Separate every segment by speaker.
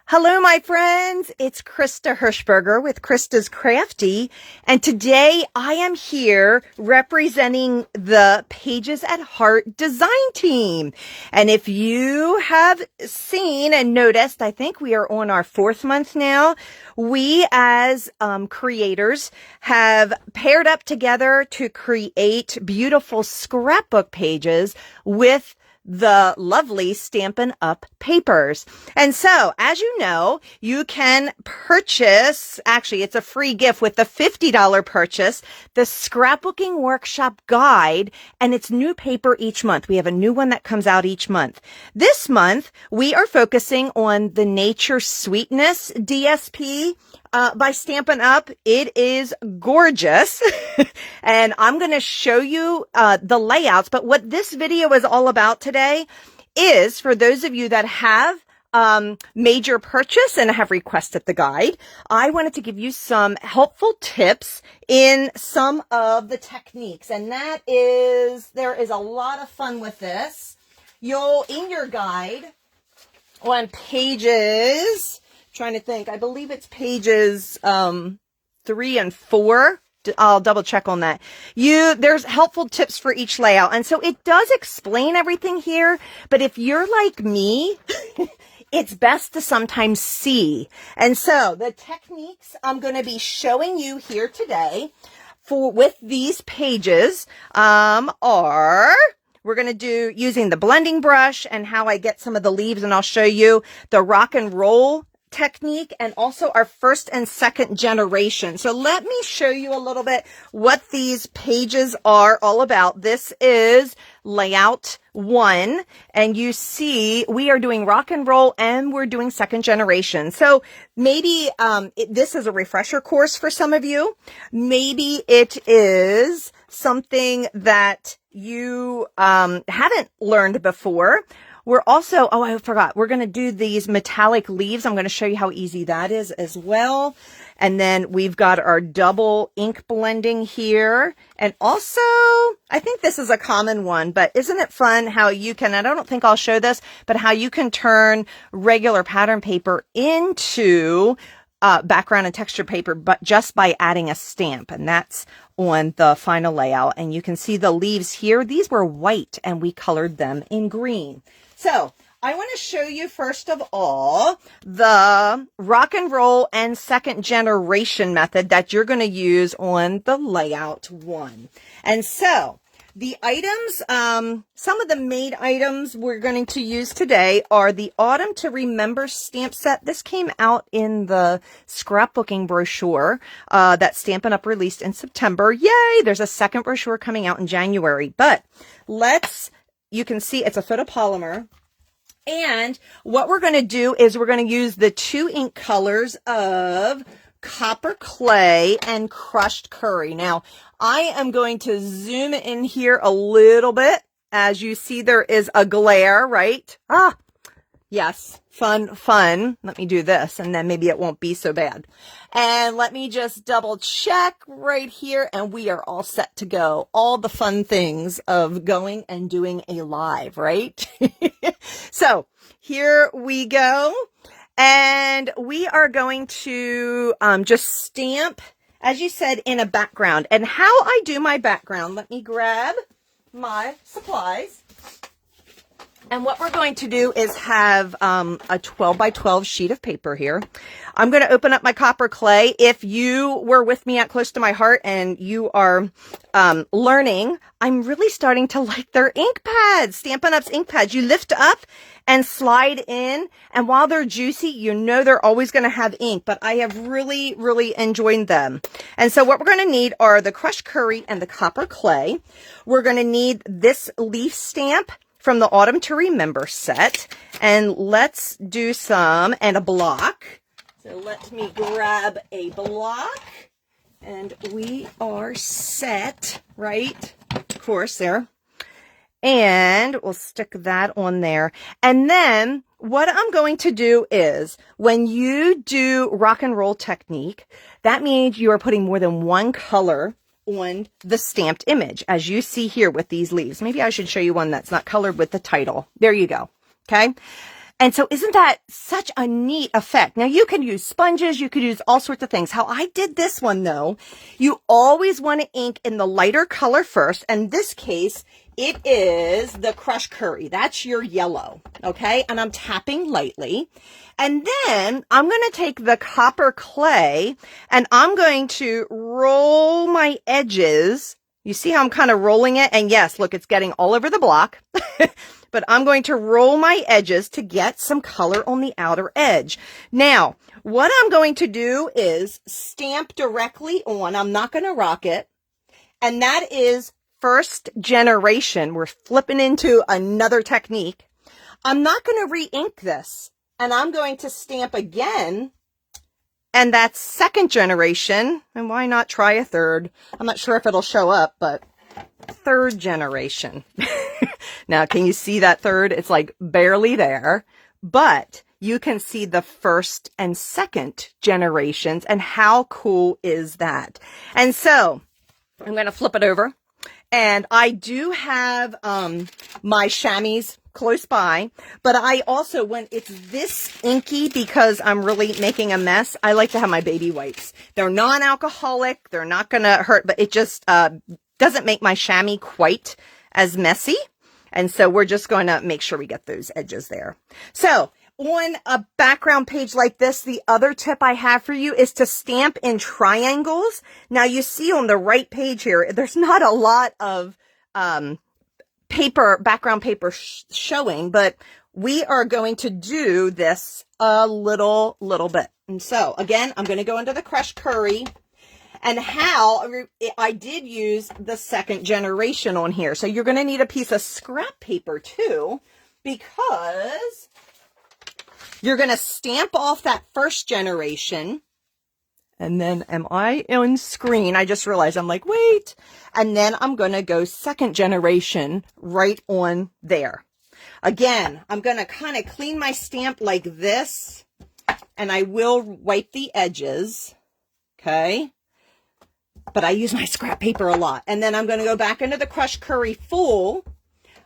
Speaker 1: Hello, my friends. It's Krista Hirschberger with Krista's Crafty, and today I am here representing the Pages at Heart design team. And if you have seen and noticed, I think we are on our 4th month now. We as creators have paired up together to create beautiful scrapbook pages with the lovely Stampin' Up papers. And so, as you know, you can purchase, actually it's a free gift with the $50 purchase, the Scrapbooking Workshop Guide, and it's new paper each month. We have a new one that comes out each month. This month, we are focusing on the Nature Sweetness DSP by Stampin' Up. It is gorgeous. And I'm going to show you the layouts. But what this video is all about today is for those of you that have made your purchase and have requested the guide, I wanted to give you some helpful tips in some of the techniques. And that is, there is a lot of fun with this. You'll, in your guide, on pages, trying to think, I believe it's pages 3 and 4. I'll double check on that. There's helpful tips for each layout. And so it does explain everything here, but if you're like me, it's best to sometimes see. And so the techniques I'm going to be showing you here today with these pages are, we're going to do using the blending brush and how I get some of the leaves, and I'll show you the rock and roll technique and also our 1st and 2nd generation. So let me show you a little bit what these pages are all about. This is layout 1, and you see we are doing rock and roll and we're doing 2nd generation. So maybe this is a refresher course for some of you. Maybe it is something that you haven't learned before. We're also, oh, I forgot, we're going to do these metallic leaves. I'm going to show you how easy that is as well. And then we've got our double ink blending here. And also, I think this is a common one, but isn't it fun how you can, and I don't think I'll show this, but how you can turn regular pattern paper into background and texture paper, but just by adding a stamp. And that's on the final layout. And you can see the leaves here. These were white and we colored them in green. So I want to show you first of all the rock and roll and 2nd generation method that you're going to use on the layout 1. And so the items, some of the main items we're going to use today are the Autumn to Remember stamp set. This came out in the scrapbooking brochure that Stampin' Up! Released in September. Yay! There's a 2nd brochure coming out in January. But you can see it's a photopolymer. And what we're going to do is we're going to use the 2 ink colors of Copper Clay and Crushed Curry. Now, I am going to zoom in here a little bit. As you see, there is a glare, right? Yes, fun. Let me do this, and then maybe it won't be so bad. And let me just double check right here, and we are all set to go. All the fun things of going and doing a live, right? So here we go. And we are going to just stamp, as you said, in a background. And how I do my background, let me grab my supplies. And what we're going to do is have a 12 by 12 sheet of paper here. I'm going to open up my Copper Clay. If you were with me at Close to My Heart and you are learning, I'm really starting to like their ink pads, Stampin' Up's ink pads. You lift up and slide in, and while they're juicy, you know they're always going to have ink, but I have really, really enjoyed them. And so what we're going to need are the Crushed Curry and the Copper Clay. We're going to need this leaf stamp from the Autumn to Remember set. And let's do some, and a block. So let me grab a block. And we are set, right? Of course, there. And we'll stick that on there. And then what I'm going to do is, when you do rock and roll technique, that means you are putting more than one color on the stamped image, as you see here with these leaves. Maybe I should show you one that's not colored with the title. There you go. Okay. And so isn't that such a neat effect? Now you can use sponges, you could use all sorts of things. How I did this one though, you always want to ink in the lighter color first. And in this case, it is the crushed curry. That's your yellow, okay? And I'm tapping lightly. And then I'm going to take the copper clay and I'm going to roll my edges. You see how I'm kind of rolling it? And yes, look, it's getting all over the block. But I'm going to roll my edges to get some color on the outer edge. Now, what I'm going to do is stamp directly on. I'm not going to rock it. And that is first generation. We're flipping into another technique. I'm not going to re-ink this. And I'm going to stamp again. And that's second generation. And why not try a third? I'm not sure if it'll show up, but third generation. Now, can you see that third? It's like barely there, but you can see the first and second generations. And how cool is that? And so I'm going to flip it over. And I do have my chamois close by, but I also, when it's this inky, because I'm really making a mess, I like to have my baby wipes. They're non-alcoholic. They're not going to hurt, but it just doesn't make my chamois quite as messy. And so we're just going to make sure we get those edges there. So on a background page like this, the other tip I have for you is to stamp in triangles. Now you see on the right page here, there's not a lot of background paper showing, but we are going to do this a little bit. And so again, I'm going to go into the crushed curry. And how I did use the second generation on here. So you're going to need a piece of scrap paper too, because you're going to stamp off that first generation. And then am I on screen? I just realized I'm like, wait. And then I'm going to go second generation right on there. Again, I'm going to kind of clean my stamp like this. And I will wipe the edges. Okay. But I use my scrap paper a lot. And then I'm going to go back into the crushed curry full.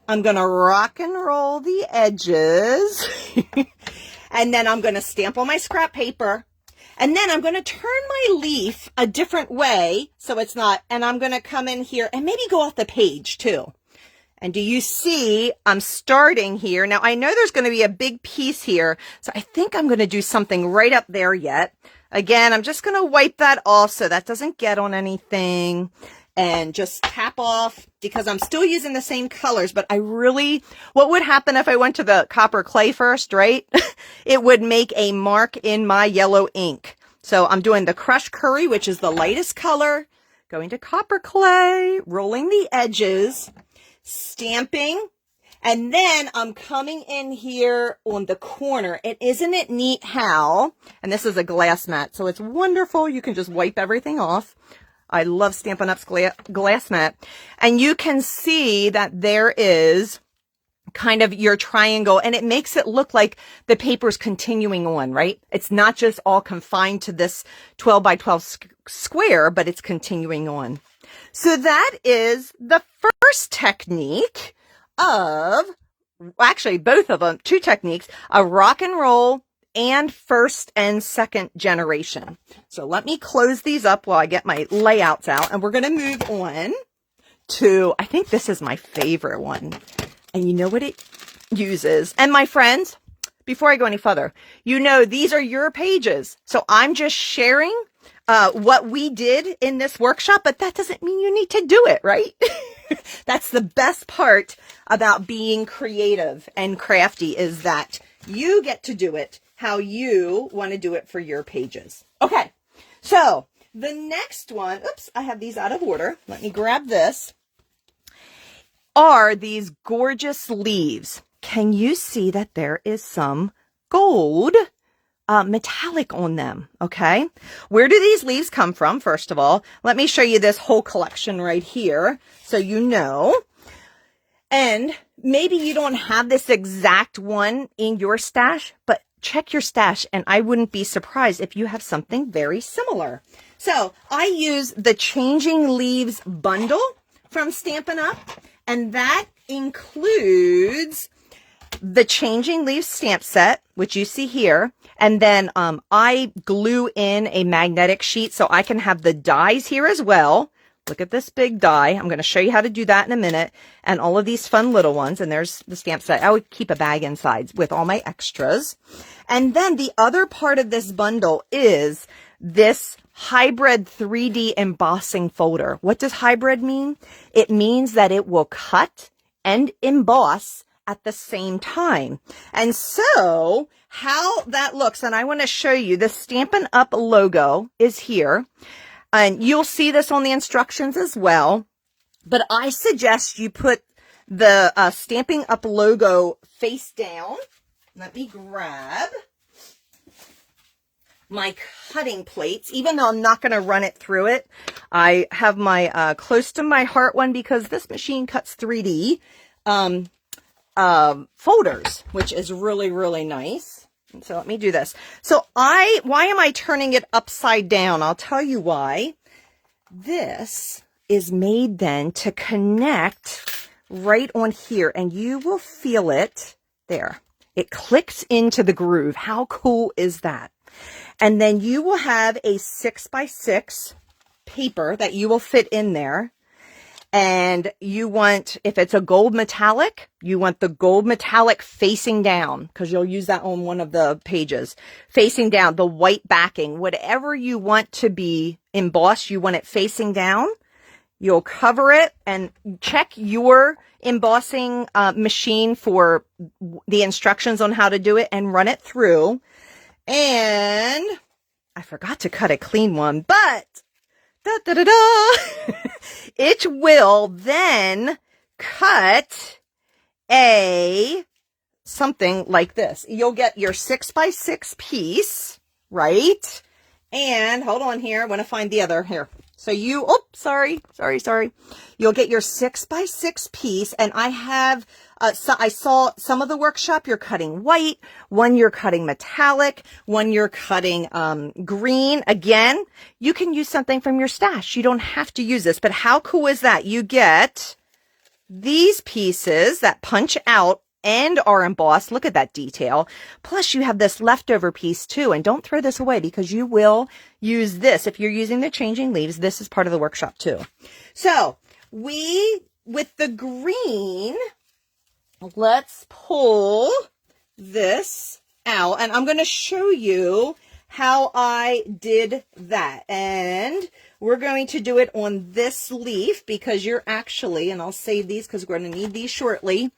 Speaker 1: I'm going to rock and roll the edges. And then I'm going to stamp on my scrap paper. And then I'm going to turn my leaf a different way so it's not, and I'm going to come in here and maybe go off the page too. And do you see I'm starting here? Now I know there's going to be a big piece here. So I think I'm going to do something right up there yet. Again, I'm just going to wipe that off so that doesn't get on anything, and just tap off because I'm still using the same colors. But what would happen if I went to the copper clay first, right? It would make a mark in my yellow ink. So I'm doing the crushed curry, which is the lightest color, going to copper clay, rolling the edges, stamping. And then I'm coming in here on the corner. And isn't it neat how, and this is a glass mat, so it's wonderful. You can just wipe everything off. I love Stampin' Ups glass mat. And you can see that there is kind of your triangle, and it makes it look like the paper's continuing on, right? It's not just all confined to this 12 by 12 square, but it's continuing on. So that is the first technique of, actually both of them, two techniques, a rock and roll and first and second generation. So let me close these up while I get my layouts out, and we're going to move on to, I think this is my favorite one. And you know what it uses? And my friends, before I go any further, you know, these are your pages. So I'm just sharing what we did in this workshop, but that doesn't mean you need to do it, right? That's the best part about being creative and crafty, is that you get to do it how you want to do it for your pages. Okay, so the next one, oops, I have these out of order. Let me grab this. Are these gorgeous leaves. Can you see that there is some gold metallic on them? Okay, where do these leaves come from? First of all, let me show you this whole collection right here so you know. And maybe you don't have this exact one in your stash, but check your stash and I wouldn't be surprised if you have something very similar. So I use the Changing Leaves bundle from Stampin' Up, and that includes the Changing Leaves stamp set, which you see here. And then I glue in a magnetic sheet so I can have the dies here as well. Look at this big die. I'm going to show you how to do that in a minute. And all of these fun little ones. And there's the stamp set. I would keep a bag inside with all my extras. And then the other part of this bundle is this hybrid 3D embossing folder. What does hybrid mean? It means that it will cut and emboss at the same time. And so how that looks, and I want to show you, the Stampin' Up logo is here. And you'll see this on the instructions as well. But I suggest you put the Stampin' Up logo face down. Let me grab my cutting plates, even though I'm not going to run it through it. I have my close to my heart one because this machine cuts 3D folders, which is really, really nice. And so let me do this. So why am I turning it upside down? I'll tell you why. This is made then to connect right on here, and you will feel it there. It clicks into the groove. How cool is that? And then you will have a 6x6 paper that you will fit in there. And you want, if it's a gold metallic, you want the gold metallic facing down, because you'll use that on one of the pages. Facing down, the white backing, whatever you want to be embossed, you want it facing down. You'll cover it and check your embossing machine for the instructions on how to do it and run it through. And I forgot to cut a clean one, but it will then cut something like this. You'll get your 6x6 piece, right? And hold on here. I want to find the other here. So sorry. You'll get your 6x6 piece, and I have, I saw some of the workshop you're cutting white, one you're cutting metallic, one you're cutting green. Again, you can use something from your stash. You don't have to use this, but how cool is that? You get these pieces that punch out and are embossed. Look at that detail. Plus you have this leftover piece too. And don't throw this away because you will use this. If you're using the Changing Leaves, this is part of the workshop too. So with the green, let's pull this out. And I'm going to show you how I did that. And we're going to do it on this leaf because you're actually, and I'll save these because we're going to need these shortly.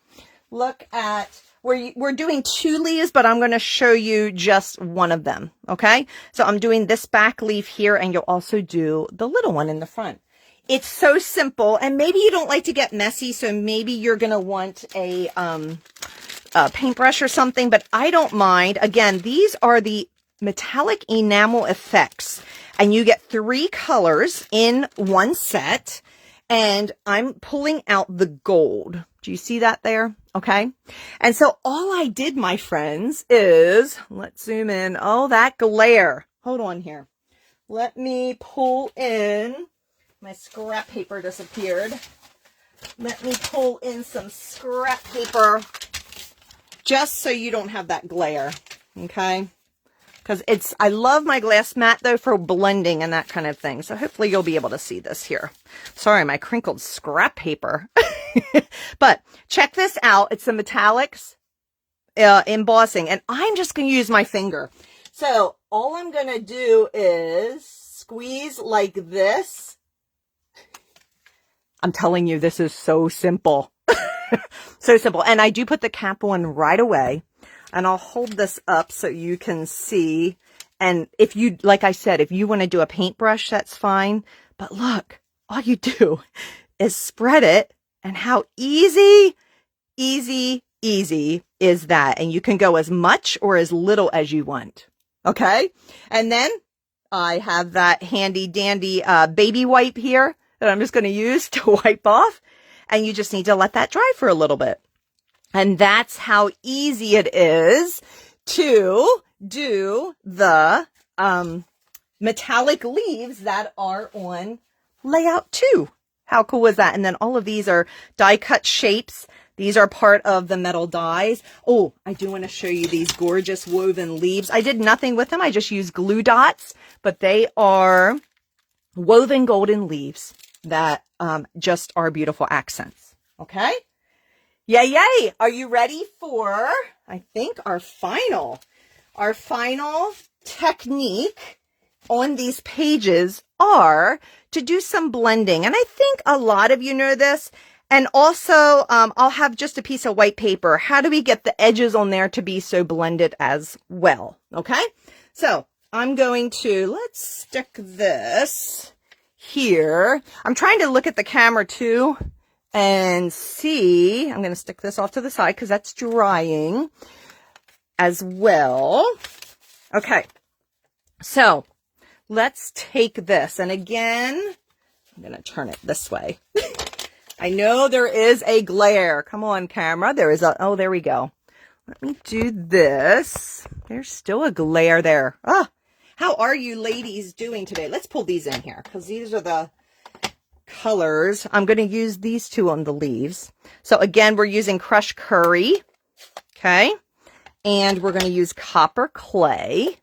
Speaker 1: Look at, we're doing 2 leaves, but I'm going to show you just one of them, okay? So I'm doing this back leaf here, and you'll also do the little one in the front. It's so simple, and maybe you don't like to get messy, so maybe you're going to want a paintbrush or something, but I don't mind. Again, these are the metallic enamel effects, and you get 3 colors in one set, and I'm pulling out the gold. Do you see that there? Okay. And so all I did, my friends, is, let's zoom in. Oh, that glare. Hold on here. Let me pull in. My scrap paper disappeared. Let me pull in some scrap paper just so you don't have that glare. Okay. Because I love my glass mat though for blending and that kind of thing. So hopefully you'll be able to see this here. Sorry, my crinkled scrap paper. But check this out. It's the metallics embossing, and I'm just going to use my finger. So all I'm going to do is squeeze like this. I'm telling you, this is so simple. So simple. And I do put the cap on right away, and I'll hold this up so you can see. And if you, like I said, if you want to do a paintbrush, that's fine. But look, all you do is spread it. And how easy is that? And you can go as much or as little as you want. Okay. And then I have that handy dandy baby wipe here that I'm just going to use to wipe off. And you just need to let that dry for a little bit. And that's how easy it is to do the metallic leaves that are on layout 2. How cool is that? And then all of these are die cut shapes These are part of the metal dies. Oh, I do want to show you these gorgeous woven leaves. I did nothing with them. I just used glue dots, but they are woven golden leaves that just are beautiful accents. Okay? Yay, yay. Are you ready for, I think, our final technique on these pages are to do some blending. And I think a lot of you know this. And also, I'll have just a piece of white paper. How do we get the edges on there to be so blended as well? Okay? So I'm going to, let's stick this here. I'm trying to look at the camera too and see. I'm going to stick this off to the side because that's drying as well. Okay. So let's take this. And again, I'm going to turn it this way. I know there is a glare. Come on, camera. There is a, oh, there we go. Let me do this. There's still a glare there. Ah, how are you ladies doing today? Let's pull these in here because these are the colors. I'm going to use these two on the leaves. So again, we're using crushed curry. Okay. And we're going to use copper clay.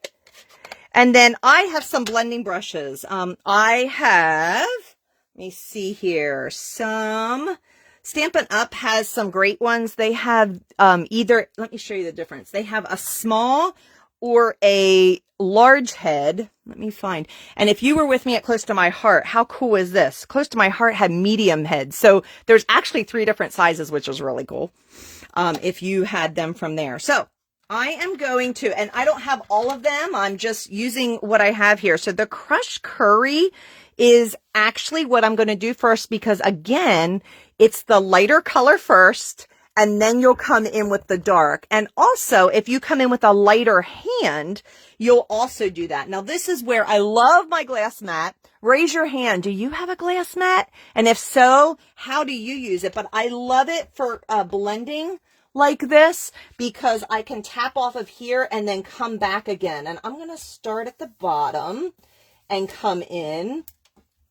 Speaker 1: And then I have some blending brushes. I have, let me see here, some Stampin' Up has some great ones. They have either, let me show you the difference. They have a small or a large head. Let me find. And if you were with me at Close to My Heart, how cool is this? Close to My Heart had medium heads. So there's actually 3 different sizes, which is really cool if you had them from there. So I am going to, and I don't have all of them. I'm just using what I have here. So the crushed curry is actually what I'm going to do first because, again, it's the lighter color first, and then you'll come in with the dark. And also, if you come in with a lighter hand, you'll also do that. Now, this is where I love my glass mat. Raise your hand. Do you have a glass mat? And if so, how do you use it? But I love it for blending like this because I can tap off of here and then come back again. And I'm going to start at the bottom and come in,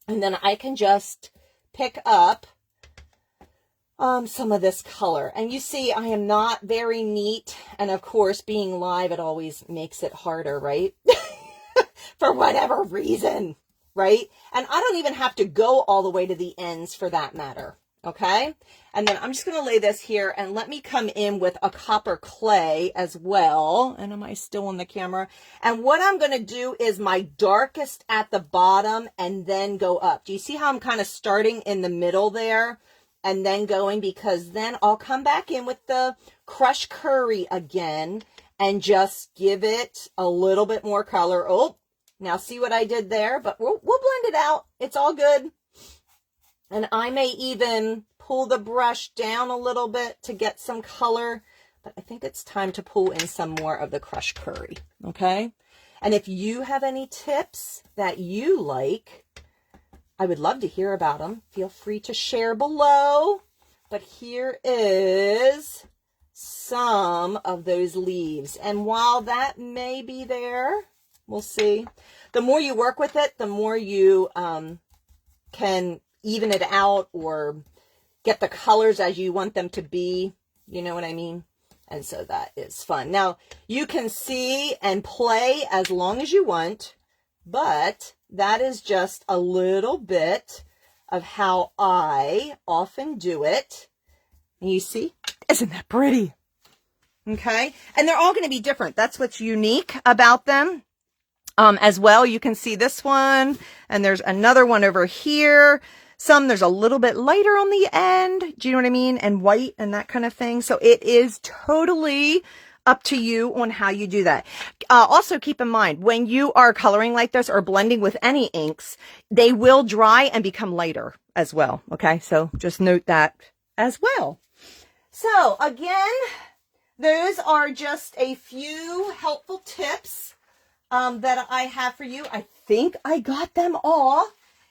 Speaker 1: and then I can just pick up some of this color. And you see, I am not very neat. And of course, being live, it always makes it harder, right? For whatever reason, right? And I don't even have to go all the way to the ends for that matter. Okay. And then I'm just going to lay this here and let me come in with a copper clay as well. And am I still on the camera? And what I'm going to do is my darkest at the bottom and then go up. Do you see how I'm kind of starting in the middle there and then going? Because then I'll come back in with the crushed curry again and just give it a little bit more color. Oh, now see what I did there? But we'll blend it out. It's all good. And I may even pull the brush down a little bit to get some color, but I think it's time to pull in some more of the crushed curry, okay? And if you have any tips that you like, I would love to hear about them. Feel free to share below. But here is some of those leaves. And while that may be there, we'll see. The more you work with it, the more you can even it out or get the colors as you want them to be. You know what I mean? And so that is fun. Now, you can see and play as long as you want, but that is just a little bit of how I often do it. And you see, isn't that pretty? Okay. And they're all going to be different. That's what's unique about them. As well, you can see this one, and there's another one over here. There's a little bit lighter on the end. Do you know what I mean? And white and that kind of thing. So it is totally up to you on how you do that. Also keep in mind, when you are coloring like this or blending with any inks, they will dry and become lighter as well. Okay. So just note that as well. So again, those are just a few helpful tips that I have for you. I think I got them all.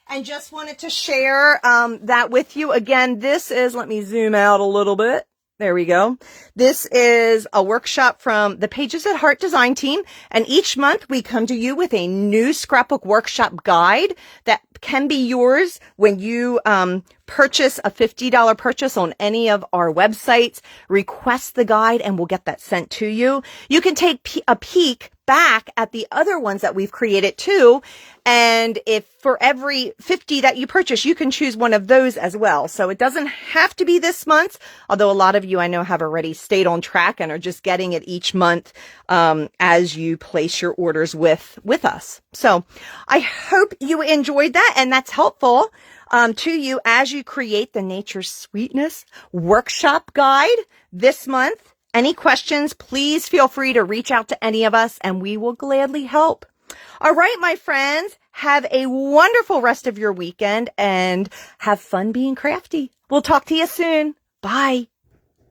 Speaker 1: And just wanted to share that with you. Again, this is, let me zoom out a little bit. There we go. This is a workshop from the Pages at Heart design team. And each month we come to you with a new scrapbook workshop guide that can be yours when you purchase a $50 purchase on any of our websites, request the guide, and we'll get that sent to you. You can take a peek back at the other ones that we've created too. And if for every 50 that you purchase, you can choose one of those as well. So it doesn't have to be this month, although a lot of you I know have already stayed on track and are just getting it each month as you place your orders with us. So I hope you enjoyed that and that's helpful to you as you create the Nature's Sweetness workshop guide this month. Any questions, please feel free to reach out to any of us and we will gladly help. All right, my friends, have a wonderful rest of your weekend and have fun being crafty. We'll talk to you soon. Bye.